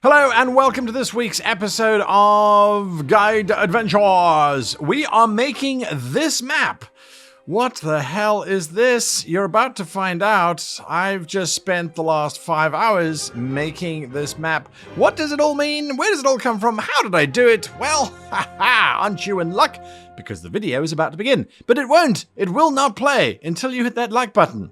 Hello and welcome to this week's episode of Guide Adventures. We are making this map. What the hell is this? You're about to find out. I've just spent the last 5 hours making this map. What does it all mean? Where does it all come from? How did I do it? Well, aren't you in luck? Because the video is about to begin. But it won't. It will not play until you hit that like button.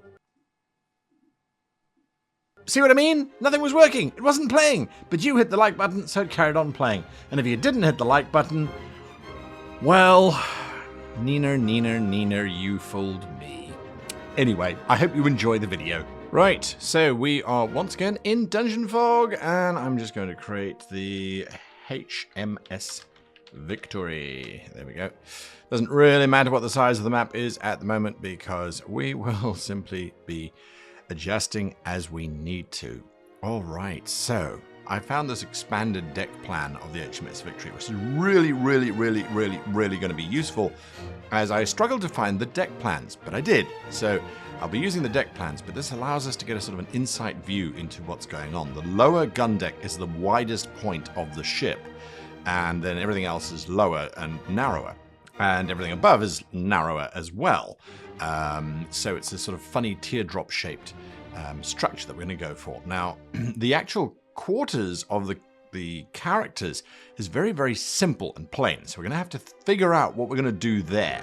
See what I mean? Nothing was working. It wasn't playing. But you hit the like button, so it carried on playing. And if you didn't hit the like button, well, Neener, you fooled me. Anyway, I hope you enjoy the video. Right, so we are once again in Dungeon Fog, and I'm just going to create the HMS Victory. There we go. Doesn't really matter what the size of the map is at the moment, because we will simply be adjusting as we need to. All right, so I found this expanded deck plan of the HMS Victory, which is really going to be useful as I struggled to find the deck plans, but I did. So I'll be using the deck plans, but this allows us to get a sort of an insight view into what's going on. The lower gun deck is the widest point of the ship, and then everything else is lower and narrower, and everything above is narrower as well. So it's a sort of funny teardrop shaped structure that we're going to go for. Now, the actual quarters of the characters is very simple and plain. So we're going to have to figure out what we're going to do there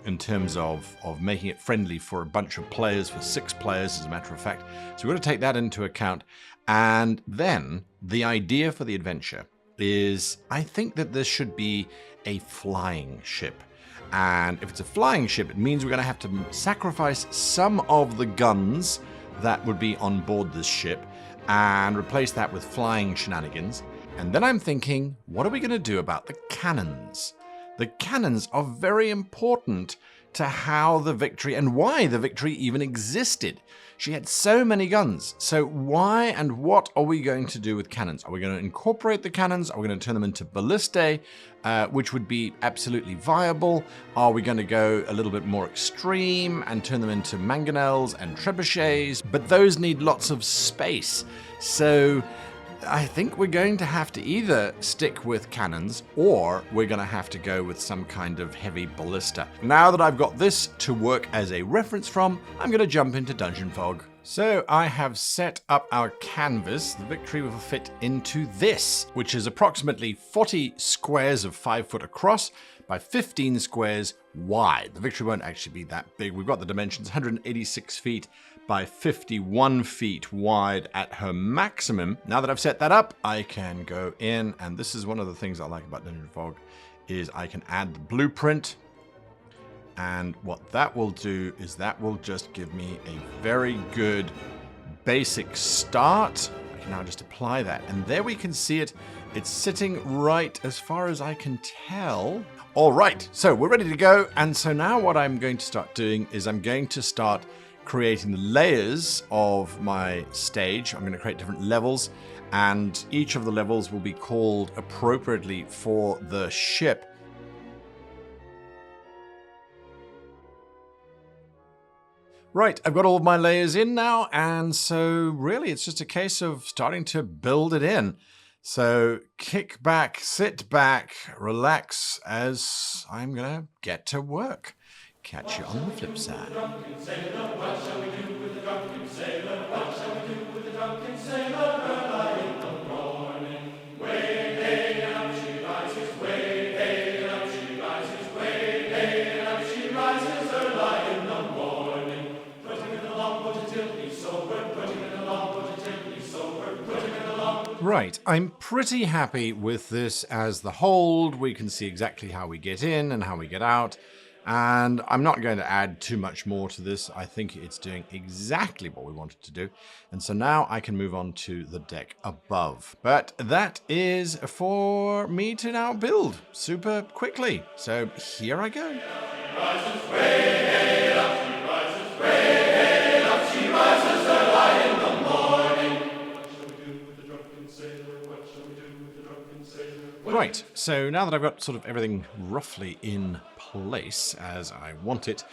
in terms of making it friendly for a bunch of players, for 6 players as a matter of fact. So we're going to take that into account. And then the idea for the adventure is, I think that this should be a flying ship. And if it's a flying ship, it means we're going to have to sacrifice some of the guns that would be on board this ship and replace that with flying shenanigans. And then I'm thinking, what are we going to do about the cannons? The cannons are very important to how the Victory and why the Victory even existed. She had so many guns. So why and what are we going to do with cannons? Are we going to incorporate the cannons? Are we going to turn them into ballistae, which would be absolutely viable? Are we going to go a little bit more extreme and turn them into mangonels and trebuchets? But those need lots of space. So I think we're going to have to either stick with cannons or we're going to have to go with some kind of heavy ballista. Now that I've got this to work as a reference from, I'm going to jump into Dungeon Fog. So I have set up our canvas. The Victory will fit into this, which is approximately 40 squares of 5 foot across by 15 squares wide. The Victory won't actually be that big. We've got the dimensions 186 feet by 51 feet wide at her maximum. Now that I've set that up, I can go in, and this is one of the things I like about Dungeon Fog, is I can add the blueprint. And what that will do is that will just give me a very good basic start. I can now just apply that. And there we can see it. It's sitting right as far as I can tell. All right, so we're ready to go. And so now what I'm going to start doing is I'm going to start creating the layers of my stage. I'm going to create different levels, and each of the levels will be called appropriately for the ship. Right, I've got all of my layers in now, and so really it's just a case of starting to build it in. So kick back, sit back, relax as I'm going to get to work. Catch you on the flip side. Right, I'm pretty happy with this as the hold. We can see exactly how we get in and how we get out. And I'm not going to add too much more to this. I think it's doing exactly what we wanted to do. And so now I can move on to the deck above. But that is for me to now build super quickly. So here I go. Right, so now that I've got sort of everything roughly in place as I want it,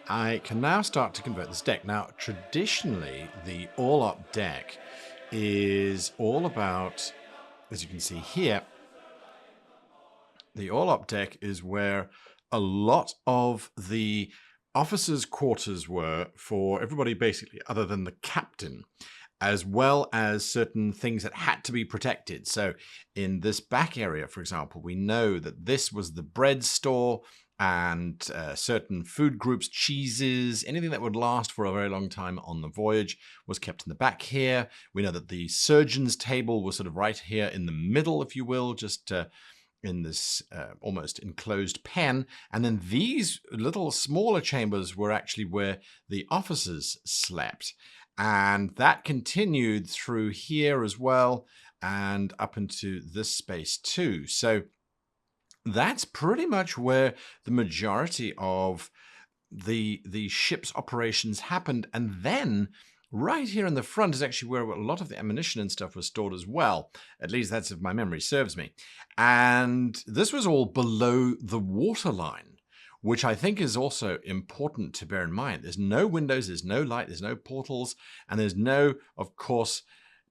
I can now start to convert this deck. Now, traditionally, the all-up deck is all about, as you can see here, the all-up deck is where a lot of the officers' quarters were for everybody basically other than the captain, as well as certain things that had to be protected. So in this back area, for example, we know that this was the bread store and certain food groups, cheeses, anything that would last for a very long time on the voyage was kept in the back here. We know that the surgeon's table was sort of right here in the middle, if you will, just in this almost enclosed pen. And then these little smaller chambers were actually where the officers slept. And that continued through here as well and up into this space too. So that's pretty much where the majority of the ship's operations happened. And then right here in the front is actually where a lot of the ammunition and stuff was stored as well. At least that's if my memory serves me. And this was all below the waterline, which I think is also important to bear in mind. There's no windows, there's no light, there's no portals, and there's no, of course,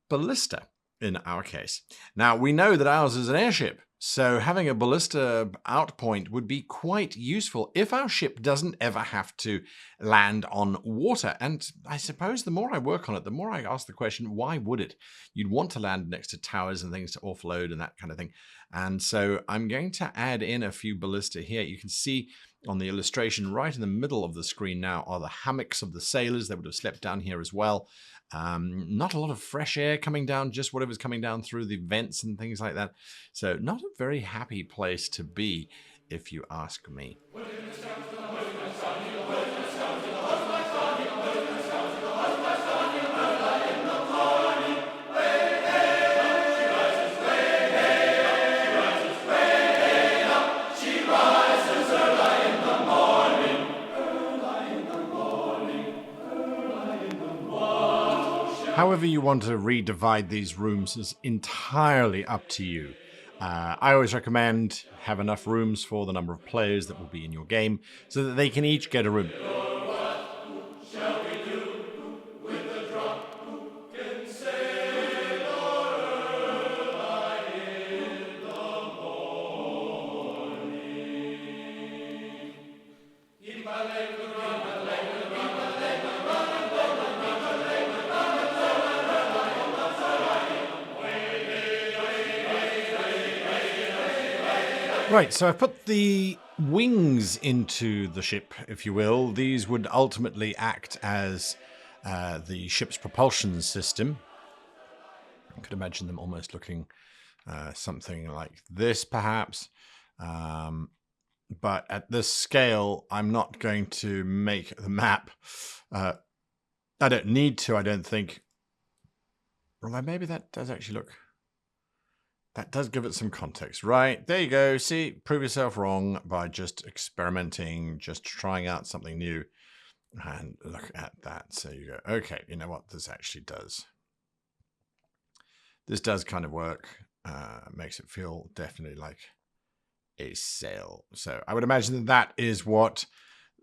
ballista in our case. Now, we know that ours is an airship, so having a ballista outpoint would be quite useful if our ship doesn't ever have to land on water. And I suppose the more I work on it, the more I ask the question, why would it? You'd want to land next to towers and things to offload and that kind of thing. And so I'm going to add in a few ballista here. You can see on the illustration right in the middle of the screen now are the hammocks of the sailors that would have slept down here as well. Not a lot of fresh air coming down, just whatever's coming down through the vents and things like that. So not a very happy place to be, if you ask me. However you want to redivide these rooms is entirely up to you. I always recommend have enough rooms for the number of players that will be in your game so that they can each get a room. Right, so I've put the wings into the ship, if you will. These would ultimately act as the ship's propulsion system. I could imagine them almost looking something like this, perhaps. But at this scale, I'm not going to make the map. I don't need to, I don't think. Although maybe that does actually look... That does give it some context, right? There you go. See, prove yourself wrong by just experimenting, just trying out something new. And look at that. So you go, okay, you know what this actually does? This does kind of work. Makes it feel definitely like a sail. So I would imagine that that is what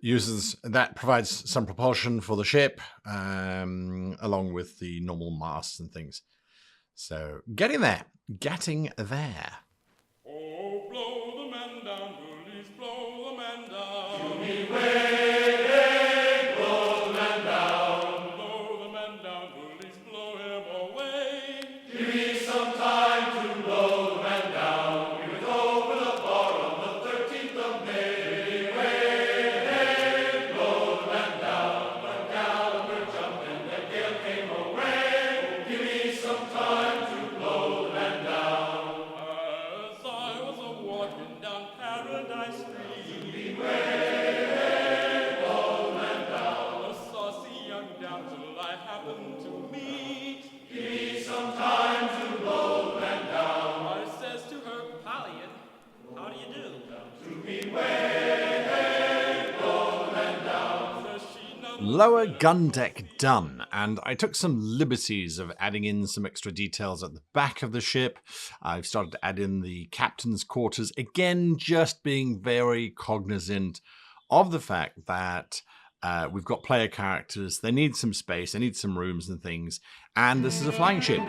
that provides some propulsion for the ship, along with the normal masts and things. So getting there. Oh, blow the man down, bullies, blow the man down. Give me way, blow the man down. Blow the man down, bullies, blow him away. Give me some time to blow the man down. We went over the bar on the 13th of May. Way, blow the man down. But Gallagher jumped and the gale came away. Give me some time to blow the man down. As I was walking down Paradise Street, beware, blow the man down. A saucy young damsel I happened to meet. Give me some time to blow the man down. I says to her, Pallion, how do you do? To beware, blow the man down. Says she, none. Lower gun deck done, and I took some liberties of adding in some extra details at the back of the ship. I've started to add in the captain's quarters, again just being very cognizant of the fact that We've got player characters. They need some space. They need some rooms and things. And this is a flying ship.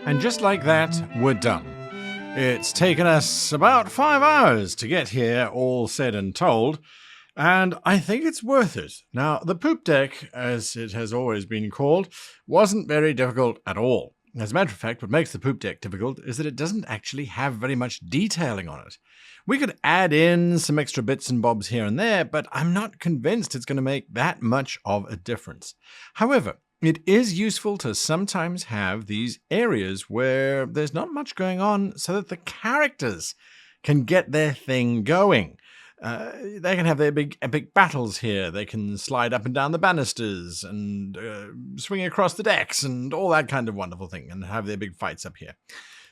And just like that, we're done. It's taken us about 5 hours to get here, all said and told, and I think it's worth it. Now, the poop deck, as it has always been called, wasn't very difficult at all. As a matter of fact, what makes the poop deck difficult is that it doesn't actually have very much detailing on it. We could add in some extra bits and bobs here and there, but I'm not convinced it's going to make that much of a difference. However, it is useful to sometimes have these areas where there's not much going on so that the characters can get their thing going. They can have their big epic battles here. They can slide up and down the banisters and swing across the decks and all that kind of wonderful thing and have their big fights up here.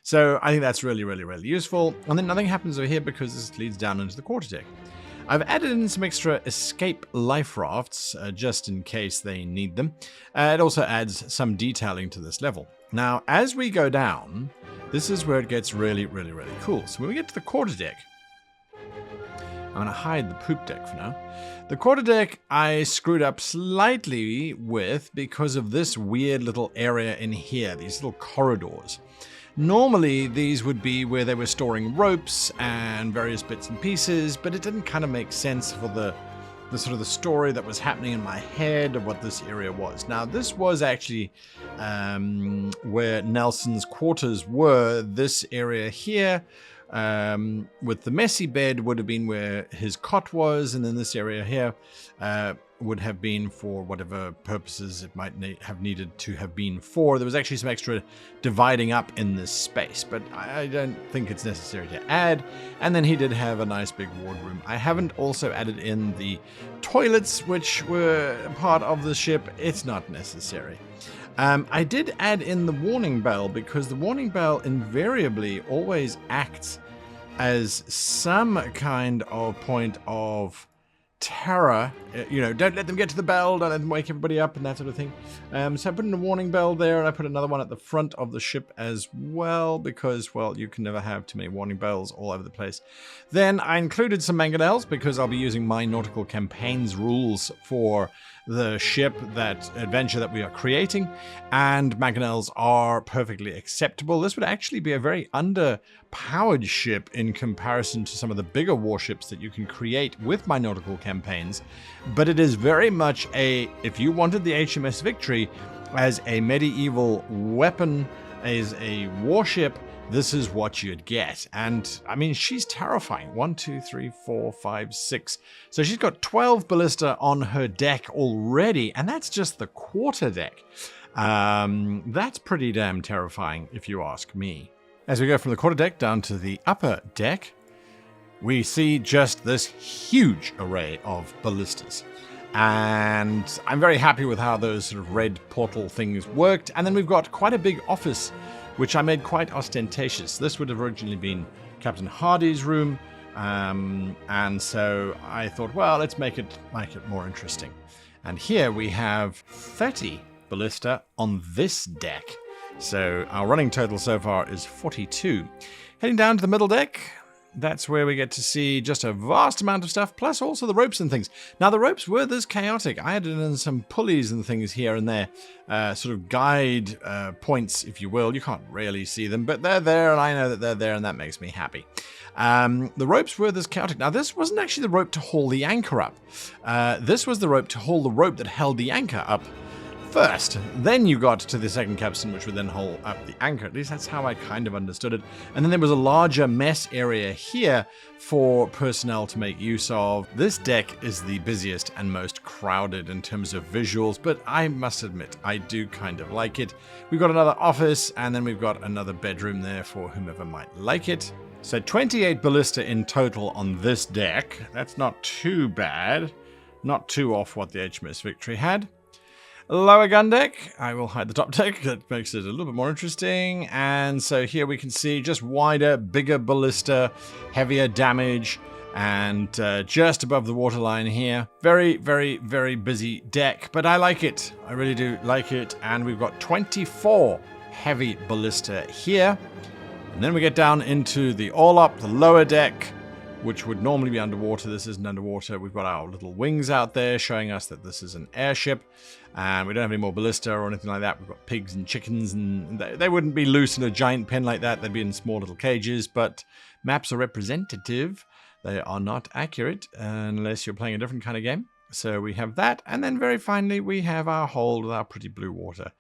So I think that's really, really, really useful. And then nothing happens over here because this leads down into the quarterdeck. I've added in some extra escape life rafts just in case they need them. It also adds some detailing to this level. Now, as we go down, this is where it gets really, really, really cool. So when we get to the quarterdeck, I'm going to hide the poop deck for now. The quarterdeck I screwed up slightly with because of this weird little area in here, these little corridors. Normally, these would be where they were storing ropes and various bits and pieces, but it didn't kind of make sense for the sort of the story that was happening in my head of what this area was. Now, this was actually where Nelson's quarters were. This area here, with the messy bed, would have been where his cot was, and then this area here would have been for whatever purposes it might have needed to have been for. There was actually some extra dividing up in this space, but I don't think it's necessary to add. And then he did have a nice big wardroom. I haven't also added in the toilets, which were part of the ship. It's not necessary. I did add in the warning bell because the warning bell invariably always acts as some kind of point of terror, don't let them get to the bell, don't let them wake everybody up and that sort of thing. So I put in a warning bell there, and I put another one at the front of the ship as well because, well, you can never have too many warning bells all over the place. Then I included some mangonels because I'll be using my Nautical Campaigns rules for the ship, that adventure that we are creating, and mangonels are perfectly acceptable. This would actually be a very underpowered ship in comparison to some of the bigger warships that you can create with my Nautical Campaigns, but it is very much if you wanted the HMS Victory as a medieval weapon, as a warship, this is what you'd get. And I mean, she's terrifying. 1, 2, 3, 4, 5, 6. So she's got 12 ballista on her deck already, and that's just the quarter deck. That's pretty damn terrifying, if you ask me. As we go from the quarter deck down to the upper deck, we see just this huge array of ballistas. And I'm very happy with how those sort of red portal things worked. And then we've got quite a big office, which I made quite ostentatious. This would have originally been Captain Hardy's room. And so I thought, well, let's make it more interesting. And here we have 30 ballista on this deck. So our running total so far is 42. Heading down to the middle deck, that's where we get to see just a vast amount of stuff, plus also the ropes and things. Now, the ropes were this chaotic. I added in some pulleys and things here and there, sort of guide points, if you will. You can't really see them, but they're there, and I know that they're there, and that makes me happy. The ropes were this chaotic. Now, this wasn't actually the rope to haul the anchor up. This was the rope to haul the rope that held the anchor up first. Then you got to the second capstan, which would then haul up the anchor. At least that's how I kind of understood it. And then there was a larger mess area here for personnel to make use of. This deck is the busiest and most crowded in terms of visuals, but I must admit, I do kind of like it. We've got another office, and then we've got another bedroom there for whomever might like it. So 28 ballista in total on this deck. That's not too bad. Not too off what the HMS Victory had. Lower gun deck. I will hide the top deck. That makes it a little bit more interesting. And so here we can see just wider, bigger ballista, heavier damage, and just above the waterline here. Very, very, very busy deck, but I like it. I really do like it. And we've got 24 heavy ballista here. And then we get down into the all-up, the lower deck, which would normally be underwater. This isn't underwater. We've got our little wings out there showing us that this is an airship. And we don't have any more ballista or anything like that. We've got pigs and chickens, and they wouldn't be loose in a giant pen like that. They'd be in small little cages, but maps are representative. They are not accurate unless you're playing a different kind of game. So we have that. And then very finally, we have our hold with our pretty blue water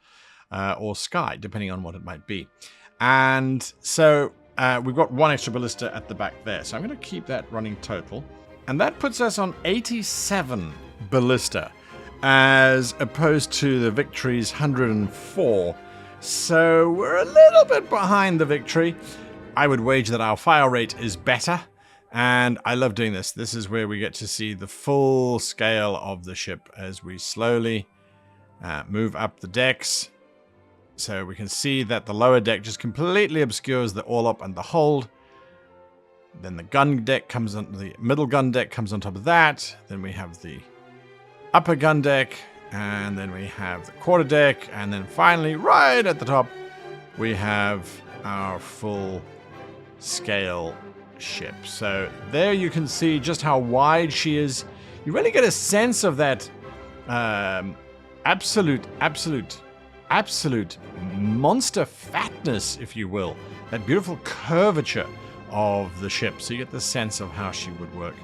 or sky, depending on what it might be. And so we've got one extra ballista at the back there. So I'm going to keep that running total. And that puts us on 87 ballista as opposed to the Victory's 104. So we're a little bit behind the Victory. I would wager that our fire rate is better. And I love doing this. This is where we get to see the full scale of the ship as we slowly move up the decks. So we can see that the lower deck just completely obscures the all-up and the hold. Then the gun deck comes on, the middle gun deck comes on top of that. Then we have the upper gun deck, and then we have the quarter deck, and then finally, right at the top, we have our full scale ship. So there you can see just how wide she is. You really get a sense of that absolute monster fatness, if you will. That beautiful curvature of the ship. So you get the sense of how she would work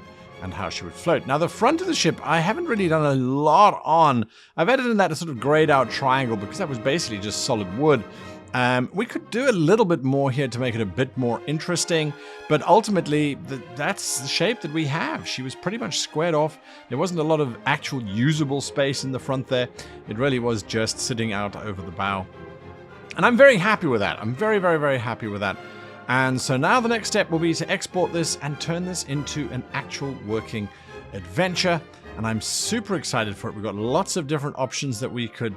and how she would float. Now, the front of the ship, I haven't really done a lot on. I've added in that sort of grayed out triangle because that was basically just solid wood. We could do a little bit more here to make it a bit more interesting, but ultimately, that's the shape that we have. She was pretty much squared off. There wasn't a lot of actual usable space in the front there. It really was just sitting out over the bow. And I'm very happy with that. I'm very, very, very happy with that. And so now the next step will be to export this and turn this into an actual working adventure. And I'm super excited for it. We've got lots of different options that we could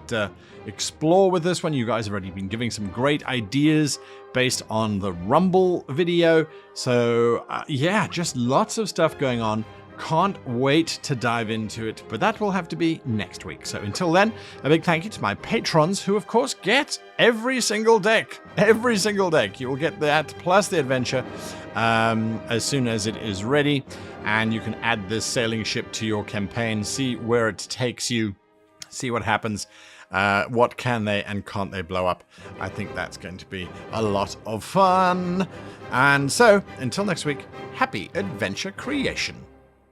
explore with this one. You guys have already been giving some great ideas based on the Rumble video. So yeah, just lots of stuff going on. Can't wait to dive into it, but that will have to be next week. So until then, a big thank you to my patrons who, of course, get every single deck. Every single deck. You will get that plus the adventure as soon as it is ready. And you can add this sailing ship to your campaign, see where it takes you, see what happens. What can they and can't they blow up? I think that's going to be a lot of fun. And so, until next week, happy adventure creation.